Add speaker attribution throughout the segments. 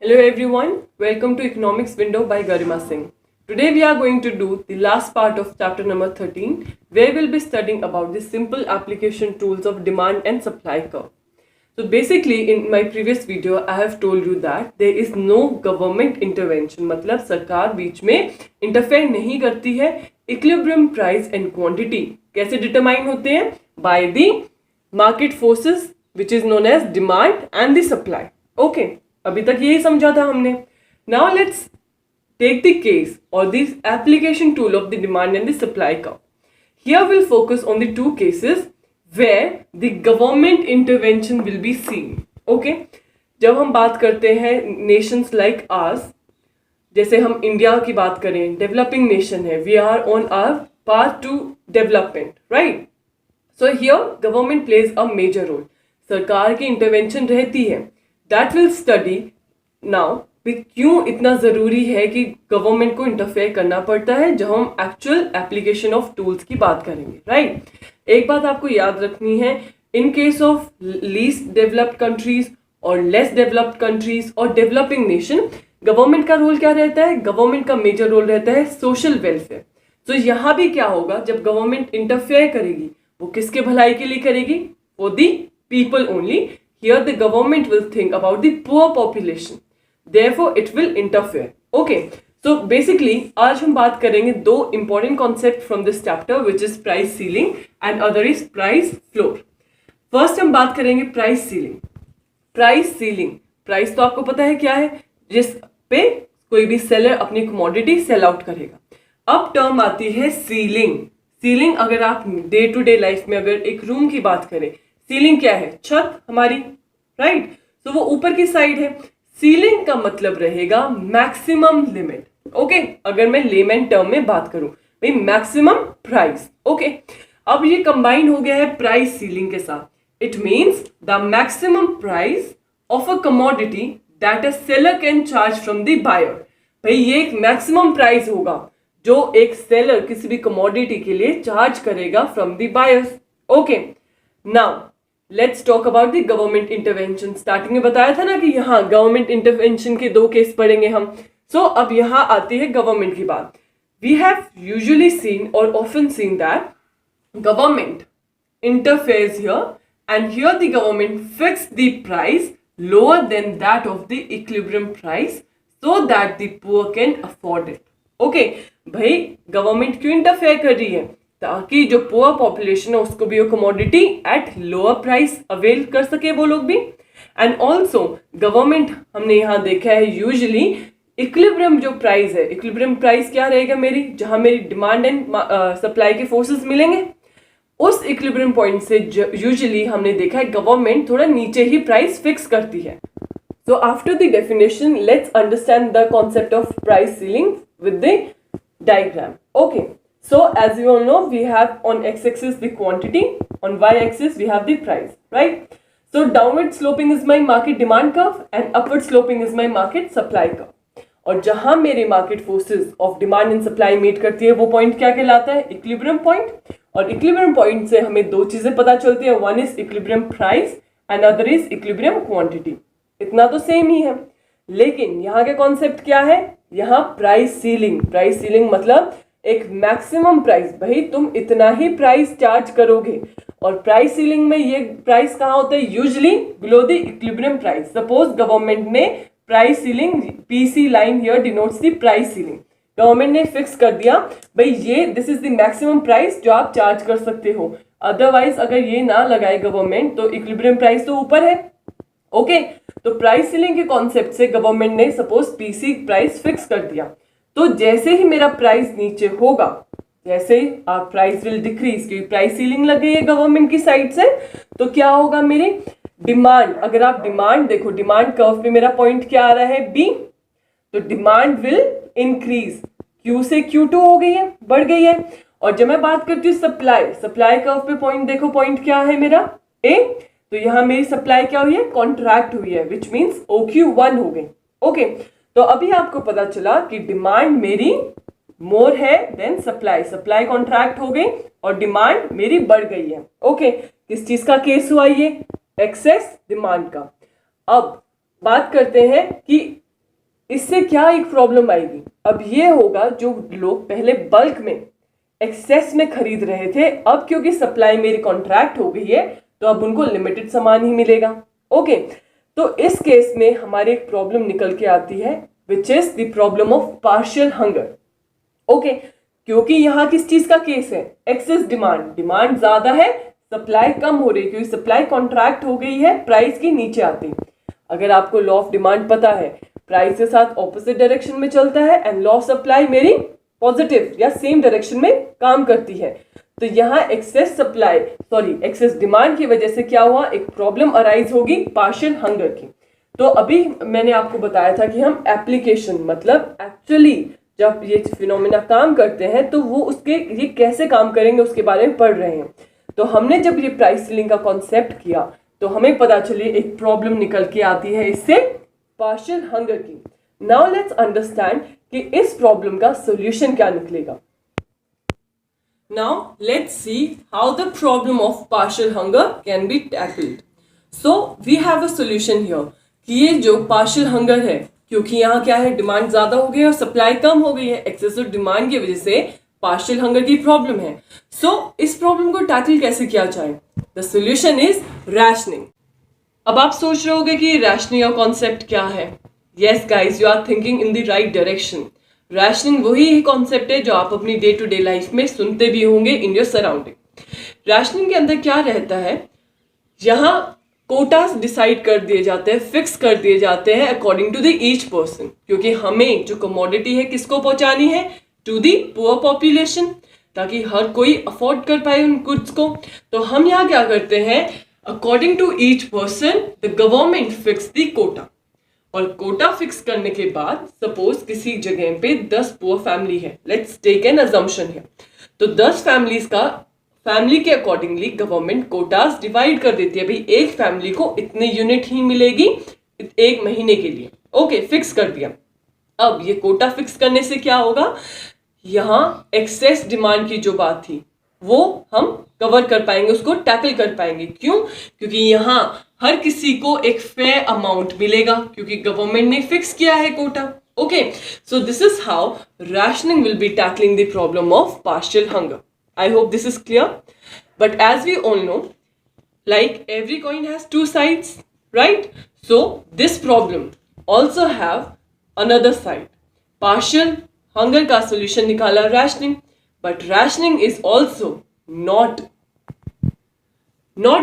Speaker 1: Hello everyone, welcome to Economics Window by Garima Singh. Today we are going to do the last part of chapter number 13 where we'll be studying about the simple application tools of demand and supply curve. So basically in my previous video I have told you that there is no government intervention, मतलब सरकार बीच में interfere नहीं करती है. Equilibrium price and quantity कैसे determine होते हैं? By the market forces which is known as demand and the supply. Okay, अभी तक यही समझा था हमने. Now let's take the case और this application tool of the demand and the supply curve. Here will focus on the two cases where the government intervention will be seen. Okay, जब हम बात करते हैं nations like ours, जैसे हम India की बात करें, डेवलपिंग नेशन है, we are on our path to development, right? So here government plays a major role. सरकार की इंटरवेंशन रहती है. That will study now क्यों इतना ज़रूरी है कि गवर्नमेंट को इंटरफेयर करना पड़ता है जब हम एक्चुअल एप्लीकेशन ऑफ टूल्स की बात करेंगे, राइट? एक बात आपको याद रखनी है, in case of least developed countries और लेस डेवलप्ड कंट्रीज और डेवलपिंग नेशन, गवर्नमेंट का रोल क्या रहता है? गवर्नमेंट का मेजर रोल रहता है सोशल वेलफेयर. तो यहाँ भी क्या होगा, जब गवर्नमेंट इंटरफेयर करेगी वो किसके भलाई के लिए करेगी? For the people only. Here the government will think about the poor population, therefore it will interfere. Okay, so basically आज हम बात करेंगे दो important concept from this chapter which is price ceiling and other is price floor. First हम बात करेंगे price ceiling. Price ceiling, price तो आपको पता है क्या है, जिस पे कोई भी सेलर अपनी commodity sell out करेगा. अब टर्म आती है सीलिंग. सीलिंग अगर आप डे टू डे लाइफ में अगर एक रूम की बात करें, सीलिंग क्या है? छत हमारी, राइट? तो वो ऊपर की साइड है. सीलिंग का मतलब रहेगा मैक्सिमम लिमिट. ओके, अगर मैं लेमैन टर्म में बात करूं भाई, मैक्सिमम प्राइस. ओके, अब ये कंबाइन हो गया है प्राइस सीलिंग के साथ. It means the maximum price of a commodity that a seller can charge from the buyer. भाई ये एक मैक्सिमम प्राइस होगा जो एक सेलर किसी भी कमोडिटी के लिए चार्ज करेगा from the buyers. Okay, now let's talk about the government intervention. Starting में बताया था ना कि यहाँ गवर्नमेंट इंटरवेंशन के दो केस पढ़ेंगे हम. सो अब यहाँ आती है गवर्नमेंट की बात. वी हैव यूजुअली सीन और often seen that government interferes here and here the government fix the price lower than that of the equilibrium price so that the poor can afford it. Okay, भाई government क्यों interfere कर रही है? ताकि जो poor population है उसको भी वो commodity at lower price avail कर सके वो लोग भी. एंड ऑल्सो गवर्नमेंट हमने यहाँ देखा है यूजुअली इक्विलिब्रियम जो प्राइस है, इक्विलिब्रियम प्राइस क्या रहेगा मेरी, जहां मेरी डिमांड एंड सप्लाई के फोर्सेस मिलेंगे, उस इक्विलिब्रियम पॉइंट से यूजुअली हमने देखा है गवर्नमेंट थोड़ा नीचे ही प्राइस फिक्स करती है. So after the definition let's understand the concept of price ceiling with the diagram. Okay, so as you all know, we have on x-axis the quantity, on y-axis we have the price, right? So downward sloping is my market demand curve and upward sloping is my market supply curve. और जहां मेरे market forces of demand and supply meet करती है वो point क्या कहलाता है? Equilibrium point. और इक्विलिब्रियम पॉइंट से हमें दो चीजें पता चलती है, one is equilibrium price and other is equilibrium quantity. इतना तो सेम ही है, लेकिन यहाँ के कॉन्सेप्ट क्या है? यहाँ प्राइस सीलिंग. प्राइस सीलिंग मतलब एक मैक्सिमम प्राइस, भाई तुम इतना ही प्राइस चार्ज करोगे. और प्राइस सीलिंग में ये प्राइस कहाँ होता है? Usually below the equilibrium price. Suppose government ने price ceiling, PC line here denotes the price ceiling. Government ने फिक्स कर दिया भाई ये this is the maximum price जो आप चार्ज कर सकते हो. अदरवाइज अगर ये ना लगाए गवर्नमेंट तो इक्विलिब्रियम प्राइस तो ऊपर है. ओके, तो प्राइस सीलिंग के कॉन्सेप्ट से गवर्नमेंट ने सपोज पीसी प्राइस फिक्स कर दिया, तो जैसे ही मेरा प्राइस नीचे होगा, जैसे आप प्राइस विल डिक्रीज, क्योंकि प्राइस सीलिंग लग गई है गवर्नमेंट की साइड से, तो क्या होगा मेरी डिमांड. अगर आप डिमांड देखो, डिमांड कर्व पे मेरा पॉइंट क्या आ रहा है? बी. तो डिमांड विल इंक्रीज. क्यू से Q2 हो गई है, बढ़ गई है. और जब मैं बात करती हूँ सप्लाई, सप्लाई कर्व पे पॉइंट देखो, पॉइंट क्या है मेरा? ए. तो यहाँ मेरी सप्लाई क्या हुई है? कॉन्ट्रैक्ट हुई है, विच मीन्स OQ1 हो गई. ओके, तो अभी आपको पता चला कि डिमांड मेरी मोर है देन सप्लाई. सप्लाई कॉन्ट्रैक्ट हो गई और डिमांड मेरी बढ़ गई है. ओके, किस चीज का केस हुआ ये? एक्सेस डिमांड का. अब बात करते हैं कि इससे क्या एक प्रॉब्लम आएगी, अब ये होगा जो लोग पहले बल्क में एक्सेस में खरीद रहे थे, अब क्योंकि सप्लाई मेरी कॉन्ट्रैक्ट हो गई है तो अब उनको लिमिटेड सामान ही मिलेगा। ओके, तो इस केस में हमारी एक प्रॉब्लम निकल के आती है which is the problem of partial hunger. Okay, क्योंकि यहाँ किस चीज का केस है, एक्सेस डिमांड, डिमांड ज्यादा है, सप्लाई कम हो रही है, क्योंकि सप्लाई कॉन्ट्रैक्ट हो गई है प्राइस की नीचे आती। अगर आपको लॉ ऑफ डिमांड पता है, प्राइस के साथ ऑपोजिट डायरेक्शन में चलता है एंड लॉ ऑफ सप्लाई मेरी पॉजिटिव या सेम डायरेक्शन में काम करती है। तो यहाँ एक्सेस डिमांड की वजह से क्या हुआ, एक प्रॉब्लम अराइज होगी पार्शियल हंगर की। तो अभी मैंने आपको बताया था कि हम एप्लीकेशन मतलब एक्चुअली जब ये फिनोमेना काम करते हैं तो वो उसके ये कैसे काम करेंगे उसके बारे में पढ़ रहे हैं। तो हमने जब ये प्राइस सीलिंग का कॉन्सेप्ट किया तो हमें पता चली एक प्रॉब्लम निकल के आती है इससे, पार्शियल हंगर की। नाउ लेट्स अंडरस्टैंड कि इस प्रॉब्लम का सोल्यूशन क्या निकलेगा। Now let's see how the problem of partial hunger can be tackled. So we have a solution here कि ये जो पार्शियल हंगर है, क्योंकि यहाँ क्या है, डिमांड ज्यादा हो गई है और सप्लाई कम हो गई है, एक्सेसिव डिमांड की वजह से पार्शियल हंगर की प्रॉब्लम है। सो इस प्रॉब्लम को टैकल कैसे किया जाए, द सोल्यूशन इज रैशनिंग। अब आप सोच रहे होगे कि रैशनिंग का कॉन्सेप्ट क्या है। Yes guys, you are thinking in the right direction. Rationing वही कॉन्सेप्ट है जो आप अपनी डे टू डे लाइफ में सुनते भी होंगे इन योर सराउंडिंग। रैशनिंग के अंदर क्या रहता है, यहाँ कोटास डिसाइड कर दिए जाते हैं, फिक्स कर दिए जाते हैं according to the each person, क्योंकि हमें जो कमोडिटी है किसको पहुंचानी है, टू दी पुअर पॉपुलेशन, ताकि हर कोई अफोर्ड कर पाए उन गुड्स को। तो हम यहाँ क्या करते हैं, according to each person the government fix the quota. और कोटा फिक्स करने के बाद सपोज किसी जगह पे 10 पुअर फैमिली है, लेट्स टेक एन अजम्पशन है, तो 10 फैमिलीज का फैमिली के अकॉर्डिंगली गवर्नमेंट कोटास डिवाइड कर देती है, भाई एक फैमिली को इतने यूनिट ही मिलेगी एक महीने के लिए। ओके, फिक्स कर दिया। अब ये कोटा फिक्स करने से क्या होगा, यहाँ एक्सेस डिमांड की जो बात थी वो हम कवर कर पाएंगे, उसको टैकल कर पाएंगे। क्यों, क्योंकि यहाँ हर किसी को एक फेयर अमाउंट मिलेगा, क्योंकि गवर्नमेंट ने फिक्स किया है quota. Okay, so this is how rationing will be tackling the problem of partial hunger. I hope this is clear. But as we all know, like every coin has two sides, right? So this problem also have another side. Partial hunger का solution निकाला rationing, but rationing is also not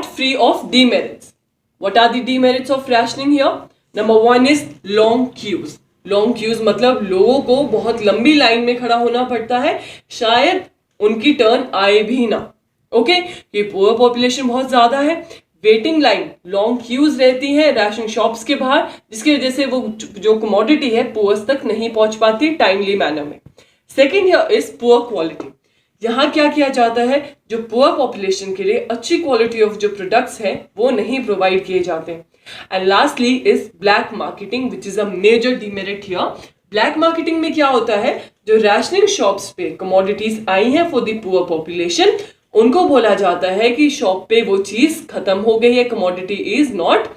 Speaker 1: free of demerits. What are the demerits of rationing here? Number one is long queues. Long queues मतलब लोगों को बहुत लंबी line में खड़ा होना पड़ता है, शायद उनकी टर्न आए भी ना। ओके, ये पुअर पॉपुलेशन बहुत ज्यादा है, वेटिंग लाइन लॉन्ग क्यूज रहती है राशन शॉप्स के बाहर, जिसकी वजह से वो जो कमोडिटी है पुअर्स तक नहीं पहुंच पाती टाइमली मैनर में। Second here is poor quality. यहाँ क्या किया जाता है, जो पुअर पॉपुलेशन के लिए अच्छी क्वालिटी ऑफ जो प्रोडक्ट्स है वो नहीं प्रोवाइड किए जाते। And lastly is black marketing which is a major demerit here. Black marketing में क्या होता है, जो रैशनिंग शॉप्स पे कमोडिटीज आई हैं फॉर द पुअर पॉपुलेशन, उनको बोला जाता है कि शॉप पे वो चीज खत्म हो गई है, commodity is not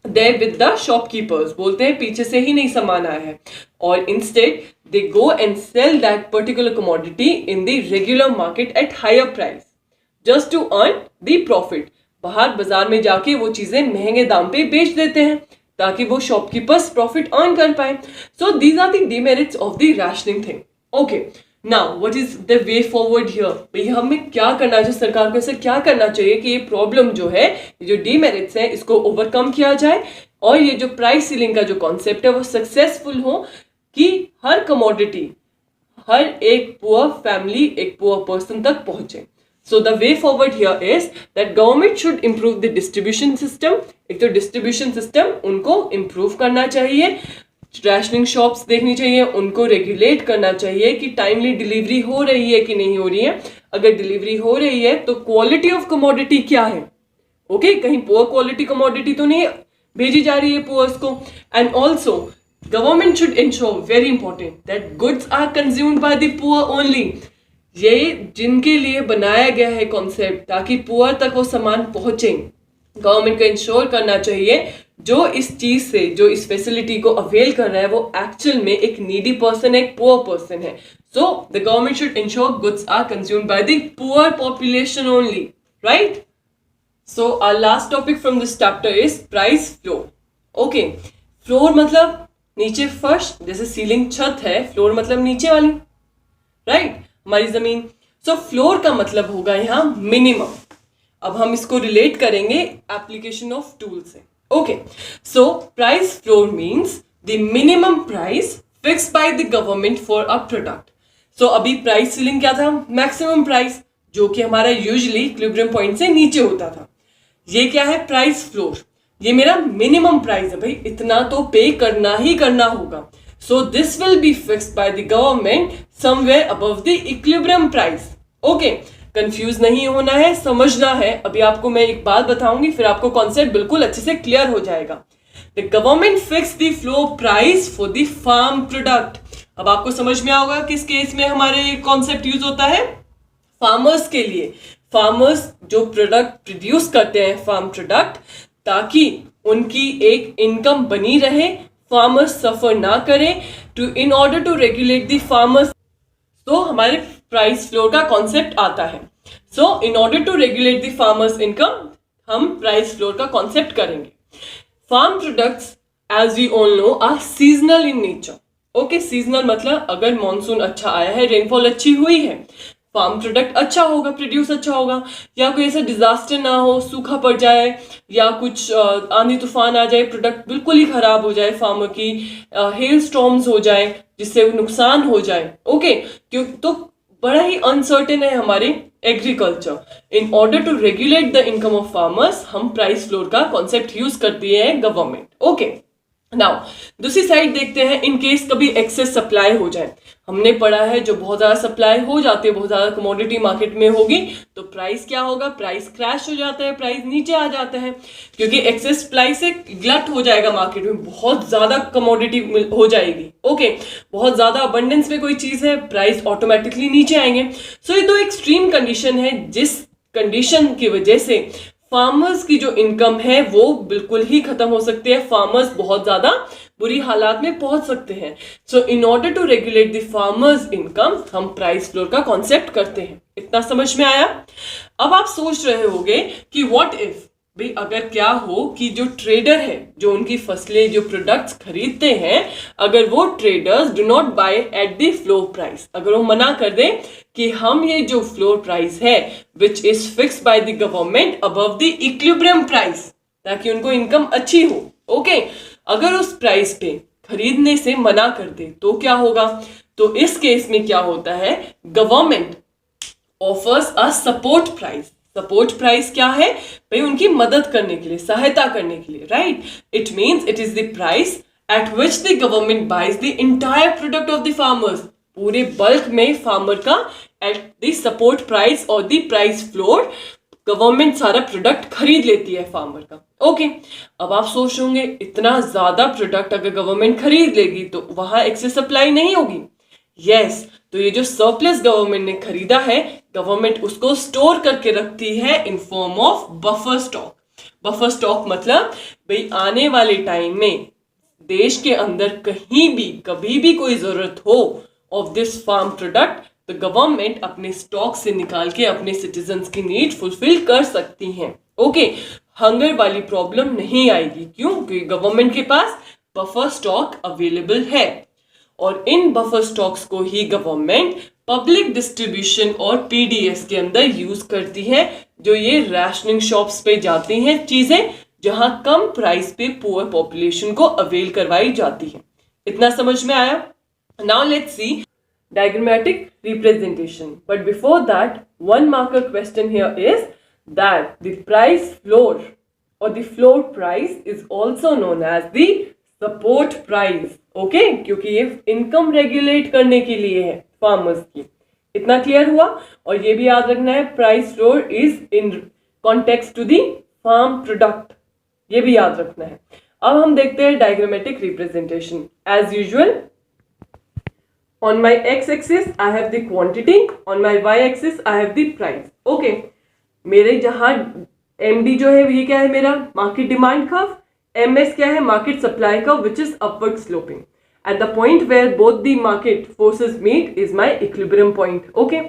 Speaker 1: there with the shopkeepers, बोलते हैं पीछे से ही नहीं सामान आया है, और instead they go and sell that particular commodity in the regular market at higher price just to earn the profit. बाहर बाजार में जाके वो चीजें महंगे दाम पे बेच देते हैं ताकि वो शॉपकीपर्स प्रॉफिट अर्न कर पाए। So these are the demerits of the rationing thing. Okay, now what is the way forward here? भाई हमें क्या करना चाहिए, सरकार को ऐसे क्या करना चाहिए कि ये प्रॉब्लम जो है, ये जो demerits है, इसको ओवरकम किया जाए और ये जो प्राइस सीलिंग का जो कॉन्सेप्ट है वो सक्सेसफुल हो कि हर कमोडिटी हर एक पुअर फैमिली, एक पुअर पर्सन तक पहुंचे। So the way forward here is that government should improve the distribution system. एक तो डिस्ट्रीब्यूशन सिस्टम उनको इम्प्रूव करना चाहिए, रैशनिंग शॉप्स देखनी चाहिए, उनको रेगुलेट करना चाहिए कि टाइमली डिलीवरी हो रही है कि नहीं हो रही है। अगर डिलीवरी हो रही है तो क्वालिटी ऑफ कमोडिटी क्या है, ओके, कहीं पुअर क्वालिटी कमोडिटी तो नहीं भेजी जा रही है पुअर्स को। And also government should ensure, very important, that goods are consumed by the poor only. ये जिनके लिए बनाया गया है कॉन्सेप्ट ताकि पुअर तक वो सामान पहुंचे, गवर्नमेंट को इंश्योर करना चाहिए जो इस चीज से, जो इस फैसिलिटी को अवेल कर रहा है, वो एक्चुअल में एक नीडी पर्सन है, एक पुअर पर्सन है. So the government should ensure goods are consumed by the poor population only, right? So our last topic from this chapter is price floor. Okay, floor मतलब नीचे फर्श, जैसे ceiling छत है, floor मतलब नीचे वाली, राइट? हमारी जमीन. सो फ्लोर का मतलब होगा यहाँ मिनिमम. अब हम इसको रिलेट करेंगे एप्लीकेशन ऑफ टूल से. Okay, so price floor means the minimum price fixed by the government for a product. So अभी प्राइस सीलिंग क्या था? मैक्सिमम प्राइस, जो कि हमारा यूजुअली इक्विलिब्रियम पॉइंट से नीचे होता था. ये क्या है? Price floor. ये मेरा मिनिमम प्राइस है भाई, इतना तो पे करना ही करना होगा. So this will be fixed by the government somewhere above the equilibrium price. Okay, confuse नहीं होना है, समझना है. अभी आपको मैं एक बात बताऊंगी, फिर आपको कॉन्सेप्ट बिल्कुल अच्छे से क्लियर हो जाएगा. The government fix the floor price for the farm product. अब आपको समझ में आएगा किस केस में हमारे कॉन्सेप्ट यूज होता है. फार्मर्स के लिए, फार्मर्स जो प्रोडक्ट प्रोड्यूस करते हैं, फार्म प्रोडक्ट, ताकि उनकी एक इनकम बनी रहे, फार्मर्स सफर ना करें, to in order to regulate the farmers. तो हमारे प्राइस फ्लोर का कॉन्सेप्ट आता है. So in order to regulate the farmers income, हम प्राइस फ्लोर का कॉन्सेप्ट करेंगे. Farm products as we all know are seasonal in nature. Okay, seasonal मतलब अगर मॉनसून अच्छा आया है, रेनफॉल अच्छी हुई है, फार्म प्रोडक्ट अच्छा होगा, प्रोड्यूस अच्छा होगा. या कोई ऐसा डिजास्टर ना हो, सूखा पड़ जाए या कुछ आंधी तूफान आ जाए, प्रोडक्ट बिल्कुल ही खराब हो जाए, फार्मर की हेल स्टॉर्म्स हो जाए जिससे नुकसान हो जाए. ओके, क्यों? तो बड़ा ही अनसर्टेन है हमारे agriculture. In order to regulate the income of farmers, हम प्राइस फ्लोर का कॉन्सेप्ट यूज करती है गवर्नमेंट. ओके, नाउ दूसरी साइड देखते हैं. इन केस कभी एक्सेस सप्लाई हो जाए, हमने पढ़ा है जो बहुत ज्यादा सप्लाई हो जाती है, बहुत ज्यादा कमोडिटी मार्केट में होगी, तो प्राइस क्या होगा? प्राइस क्रैश हो जाता है, प्राइस नीचे आ जाता है, क्योंकि एक्सेस सप्लाई से ग्लट हो जाएगा मार्केट में, बहुत ज्यादा कमोडिटी हो जाएगी. ओके, बहुत ज्यादा अबंडेंस में कोई चीज है, प्राइस ऑटोमेटिकली नीचे आएंगे. सो ये तो एक्सट्रीम कंडीशन है, जिस कंडीशन की वजह से फार्मर्स की जो इनकम है वो बिल्कुल ही खत्म हो सकती है. फार्मर्स बहुत ज्यादा बुरी हालात में पहुंच सकते हैं. So in order to regulate the farmers income, हम प्राइस फ्लोर का कॉन्सेप्ट करते हैं. इतना समझ में आया? अब आप सोच रहे होंगे कि व्हाट इफ, भाई अगर क्या हो कि जो ट्रेडर है, जो उनकी फसलें, जो प्रोडक्ट्स खरीदते हैं, अगर वो traders do not by at the floor price, अगर वो मना कर दे कि हम ये जो फ्लोर प्राइस है which is fixed by the government above the equilibrium price, ताकि उनको इनकम अच्छी हो. ओके, अगर उस प्राइस पे खरीदने से मना कर दे तो क्या होगा? तो इस केस में क्या होता है? Government offers a support price. Support price क्या है? भाई उनकी मदद करने के लिए, सहायता करने के लिए, right? It means it is the price at which the government buys the entire product of the farmers. पूरे बल्क में फार्मर का एट द सपोर्ट प्राइस और द प्राइस फ्लोर गवर्नमेंट सारा प्रोडक्ट खरीद लेती है फार्मर का. ओके, अब आप सोच होंगे इतना ज्यादा प्रोडक्ट अगर गवर्नमेंट खरीद लेगी तो वहां एक्सेस सप्लाई नहीं होगी. यस, तो ये जो सरप्लस गवर्नमेंट ने खरीदा है, गवर्नमेंट उसको स्टोर करके रखती है in form of buffer stock. Buffer stock मतलब भाई आने वाले टाइम में देश के अंदर कहीं भी कभी भी कोई जरूरत हो ऑफ दिस फार्म प्रोडक्ट, तो गवर्नमेंट अपने स्टॉक से निकाल के अपने सिटीजन्स की नीड फुलफिल कर सकती हैं. ओके, हंगर वाली प्रॉब्लम नहीं आएगी. क्यों? क्योंकि गवर्नमेंट के पास बफर स्टॉक अवेलेबल है, और इन बफर स्टॉक्स को ही गवर्नमेंट पब्लिक डिस्ट्रीब्यूशन और पीडीएस के अंदर यूज करती है, जो ये राशनिंग शॉप्स पे जाती हैं चीजें, जहां कम प्राइस पे पुअर पॉपुलेशन को अवेल करवाई जाती है. इतना समझ में आया? Now let's C diagrammatic representation. But before that, one marker question here is that the price floor or the floor price is also known as the support price. Okay? क्योंकि ये इनकम रेगुलेट करने के लिए है farmers की. इतना clear हुआ? और ये भी याद रखना है, price floor is in context to the farm product. ये भी याद रखना है. अब हम देखते हैं diagrammatic representation. As usual, on my x-axis I have the quantity, on my y-axis I have the price. Okay, मेरे जहाँ MD जो है ये क्या है मेरा, मार्केट डिमांड कर्व, MS क्या है, market supply curve which is upward sloping. At the point where both the market forces meet is my equilibrium point. Okay?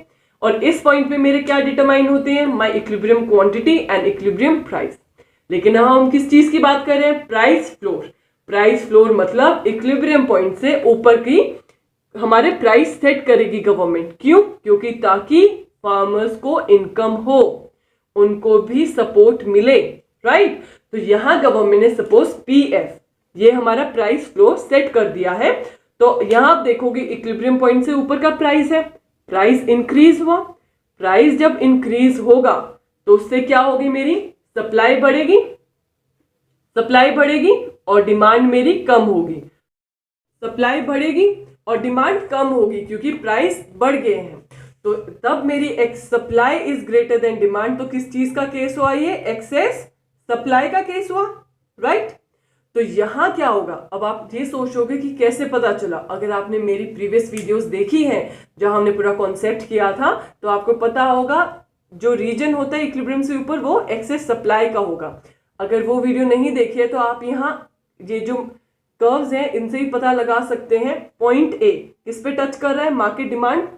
Speaker 1: और इस पॉइंट पे मेरे क्या डिटरमाइन होते हैं, my equilibrium quantity and equilibrium price. लेकिन हम किस चीज की बात कर रहे हैं, प्राइस फ्लोर. प्राइस फ्लोर मतलब इक्विलिब्रियम पॉइंट से ऊपर की हमारे प्राइस सेट करेगी गवर्नमेंट. क्यों, क्योंकि ताकि फार्मर्स को इनकम हो, उनको भी सपोर्ट मिले, राइट. तो यहां गवर्नमेंट ने सपोज PF ये हमारा प्राइस फ्लोर सेट कर दिया है. तो यहां आप देखोगे इक्विलिब्रियम पॉइंट से ऊपर का प्राइस है, प्राइस इंक्रीज हुआ. प्राइस जब इंक्रीज होगा तो उससे क्या होगी, मेरी सप्लाई बढ़ेगी, सप्लाई बढ़ेगी और डिमांड मेरी कम होगी. सप्लाई बढ़ेगी और डिमांड कम होगी क्योंकि प्राइस बढ़ गए हैं. तो तब मेरी supply is greater than demand. तो किस चीज का केस हुआ, ये एक्सेस सप्लाई का केस हुआ, राइट. तो यहां क्या होगा, अब आप ये सोचोगे कि कैसे पता चला. अगर आपने मेरी प्रीवियस वीडियोस देखी हैं जहां हमने पूरा कॉन्सेप्ट किया था तो आपको पता होगा जो रीजन होता है इक्विलिब्रियम से ऊपर वो एक्सेस सप्लाई का होगा. अगर वो वीडियो नहीं देखी है तो आप यहाँ ये जो कर्व्स हैं इनसे ही पता लगा सकते हैं. पॉइंट A किस पे टच कर रहा है, मार्केट डिमांड.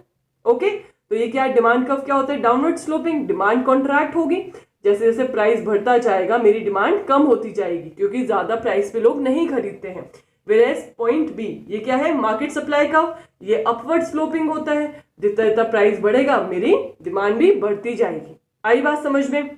Speaker 1: ओके, तो ये क्या है, डिमांड कर्व क्या होता है, डाउनवर्ड स्लोपिंग. डिमांड कॉन्ट्रैक्ट होगी, जैसे जैसे प्राइस बढ़ता जाएगा मेरी डिमांड कम होती जाएगी क्योंकि ज्यादा प्राइस पे लोग नहीं खरीदते हैं. वेयरएज पॉइंट B ये क्या है, मार्केट सप्लाई का, ये अपवर्ड स्लोपिंग होता है. जितना जितना प्राइस बढ़ेगा मेरी डिमांड भी बढ़ती जाएगी. आई बात समझ में.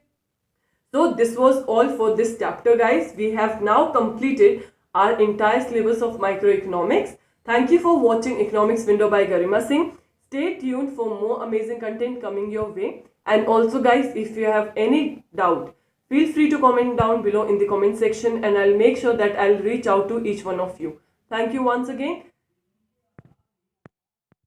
Speaker 1: So this was all for this chapter, guys. We have now completed our entire syllabus of microeconomics. Thank you for watching Economics Window by Garima Singh. Stay tuned for more amazing content coming your way. And also, guys, if you have any doubt, feel free to comment down below in the comment section and I'll make sure that I'll reach out to each one of you. Thank you once again.